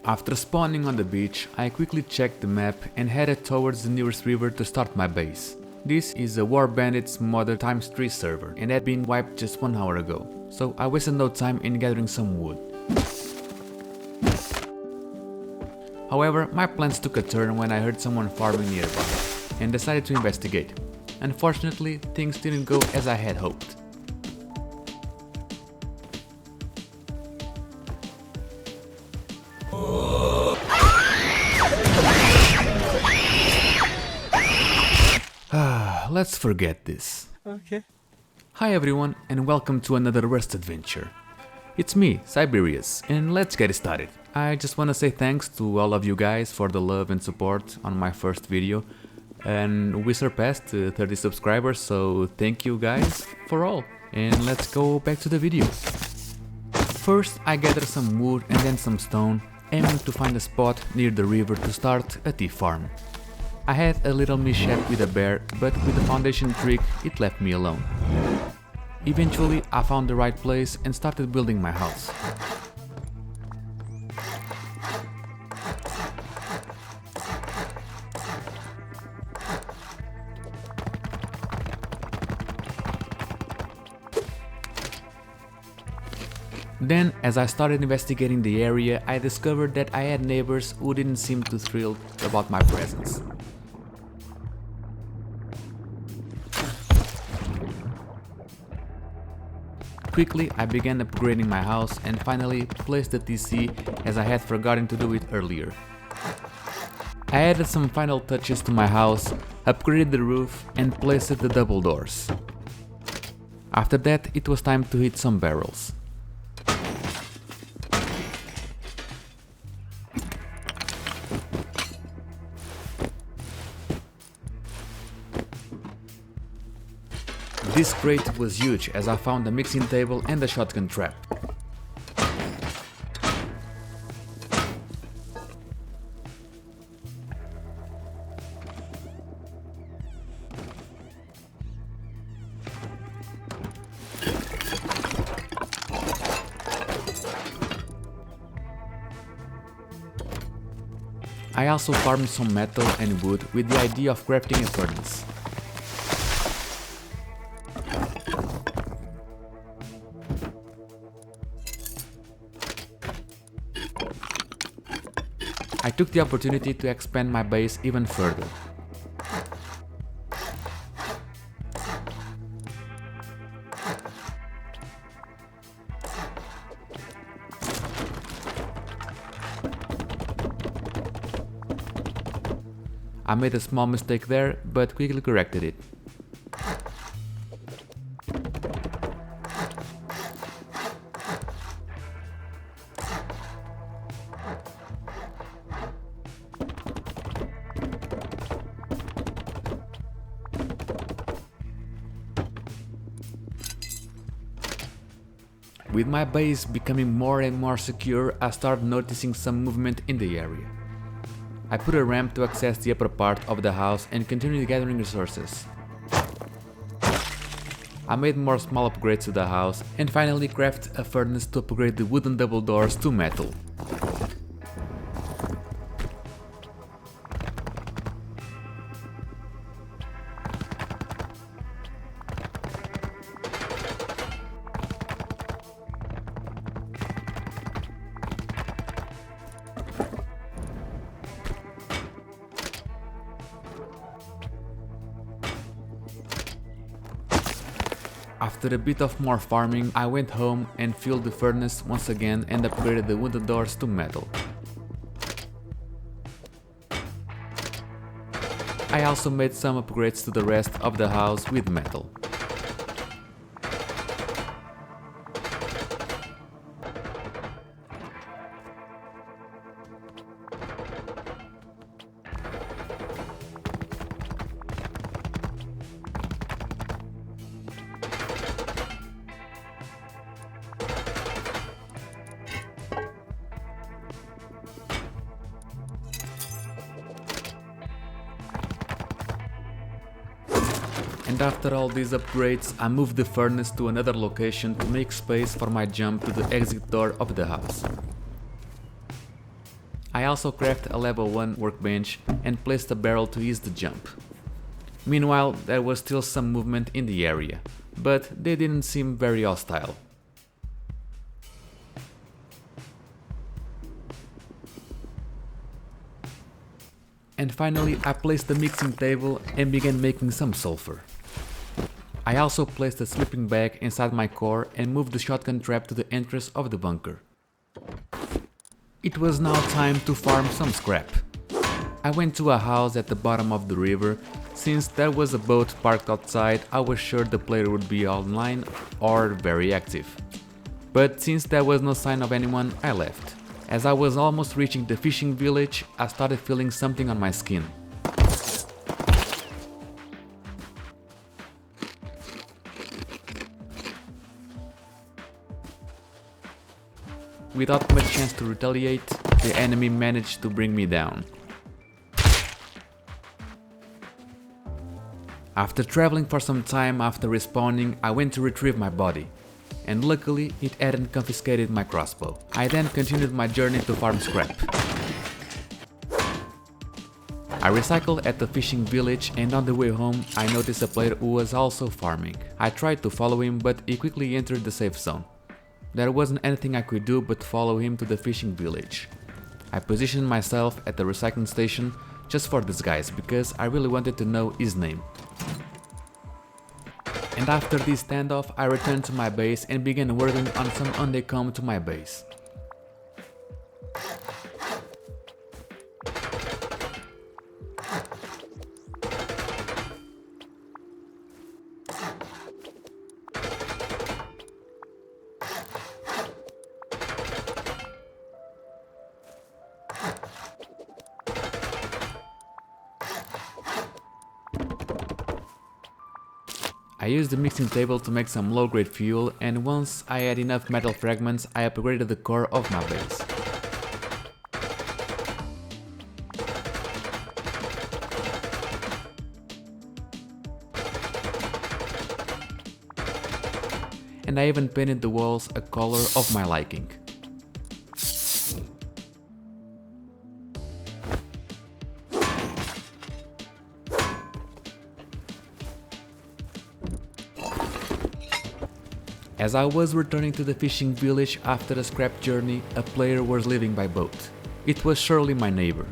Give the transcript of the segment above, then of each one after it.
After spawning on the beach, I quickly checked the map and headed towards the nearest river to start my base. This is a War Bandits modded ×3 server and had been wiped just 1 hour ago, so I wasted no time in gathering some wood. However, my plans took a turn when I heard someone farming nearby and decided to investigate. Unfortunately, things didn't go as I had hoped. Let's forget this. Okay. Hi everyone and welcome to another Rust adventure. It's me, Siberius, and let's get started. I just wanna say thanks to all of you guys for the love and support on my first video. And we surpassed 30 subscribers, so thank you guys for all. And let's go back to the video. First I gathered some wood and then some stone, aiming to find a spot near the river to start a tea farm. I had a little mishap with a bear, but with the foundation trick it left me alone. Eventually I found the right place and started building my house. Then, as I started investigating the area, I discovered that I had neighbors who didn't seem too thrilled about my presence. Quickly, I began upgrading my house and finally placed the TC as I had forgotten to do it earlier. I added some final touches to my house, upgraded the roof and placed the double doors. After that, it was time to hit some barrels. This crate was huge as I found a mixing table and a shotgun trap. I also farmed some metal and wood with the idea of crafting a furnace. I took the opportunity to expand my base even further. I made a small mistake there, but quickly corrected it. With my base becoming more and more secure, I started noticing some movement in the area. I put a ramp to access the upper part of the house and continued gathering resources. I made more small upgrades to the house and finally crafted a furnace to upgrade the wooden double doors to metal. After a bit of more farming, I went home and filled the furnace once again and upgraded the wooden doors to metal. I also made some upgrades to the rest of the house with metal. And after all these upgrades, I moved the furnace to another location to make space for my jump to the exit door of the house. I also crafted a level 1 workbench and placed a barrel to ease the jump. Meanwhile, there was still some movement in the area, but they didn't seem very hostile. And finally, I placed the mixing table and began making some sulfur. I also placed a sleeping bag inside my core and moved the shotgun trap to the entrance of the bunker. It was now time to farm some scrap. I went to a house at the bottom of the river. Since there was a boat parked outside, I was sure the player would be online or very active. But since there was no sign of anyone, I left. As I was almost reaching the fishing village, I started feeling something on my skin. Without much chance to retaliate, the enemy managed to bring me down. After traveling for some time after respawning, I went to retrieve my body, and luckily it hadn't confiscated my crossbow. I then continued my journey to farm scrap. I recycled at the fishing village, and on the way home I noticed a player who was also farming. I tried to follow him, but he quickly entered the safe zone. There wasn't anything I could do but follow him to the fishing village. I positioned myself at the recycling station just for this guy because I really wanted to know his name. And after this standoff, I returned to my base and began working on some honeycomb to my base. I used the mixing table to make some low-grade fuel, and once I had enough metal fragments, I upgraded the core of my base. And I even painted the walls a color of my liking. As I was returning to the fishing village after a scrap journey, a player was leaving by boat. It was surely my neighbor.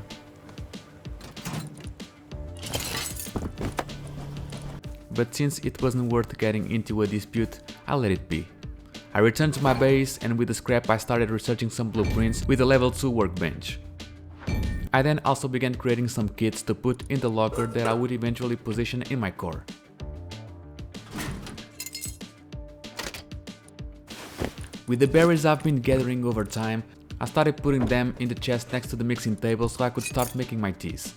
But since it wasn't worth getting into a dispute, I let it be. I returned to my base, and with the scrap I started researching some blueprints with a level 2 workbench. I then also began creating some kits to put in the locker that I would eventually position in my core. With the berries I've been gathering over time, I started putting them in the chest next to the mixing table so I could start making my teas.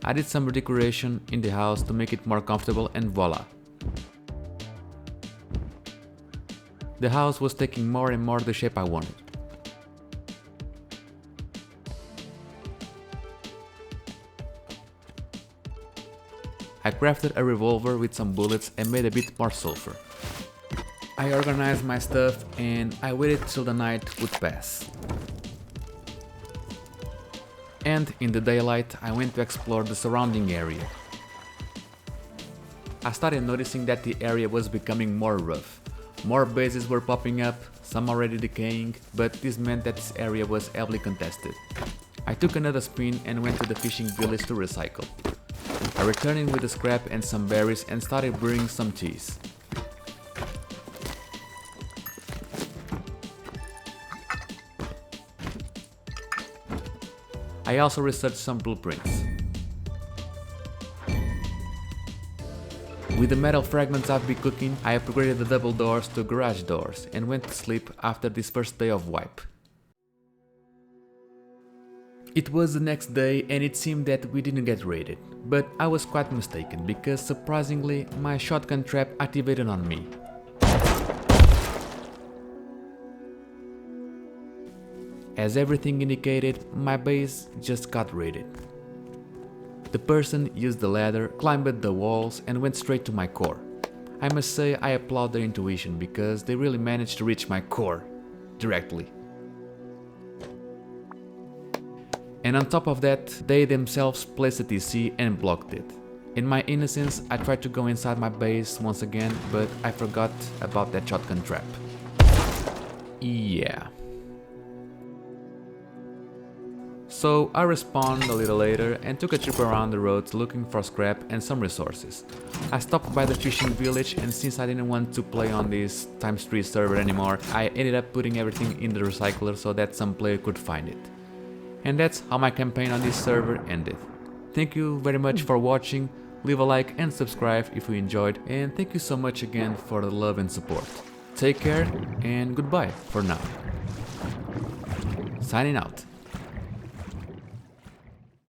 I did some redecoration in the house to make it more comfortable, and voila! The house was taking more and more the shape I wanted. I crafted a revolver with some bullets and made a bit more sulfur. I organized my stuff and I waited till the night would pass. And in the daylight I went to explore the surrounding area. I started noticing that the area was becoming more rough. More bases were popping up, some already decaying, but this meant that this area was heavily contested. I took another spin and went to the fishing village to recycle. I returned in with the scrap and some berries and started brewing some teas. I also researched some blueprints. With the metal fragments I've been cooking, I upgraded the double doors to garage doors and went to sleep after this first day of wipe. It was the next day and it seemed that we didn't get raided, but I was quite mistaken because surprisingly my shotgun trap activated on me. As everything indicated, my base just got raided. The person used the ladder, climbed the walls and went straight to my core. I must say I applaud their intuition because they really managed to reach my core directly. And on top of that, they themselves placed a TC and blocked it. In my innocence, I tried to go inside my base once again, but I forgot about that shotgun trap. Yeah. So I respawned a little later and took a trip around the roads looking for scrap and some resources. I stopped by the fishing village, and since I didn't want to play on this ×3 server anymore, I ended up putting everything in the recycler so that some player could find it. And that's how my campaign on this server ended. Thank you very much for watching, leave a like and subscribe if you enjoyed, and thank you so much again for the love and support. Take care and goodbye for now. Signing out.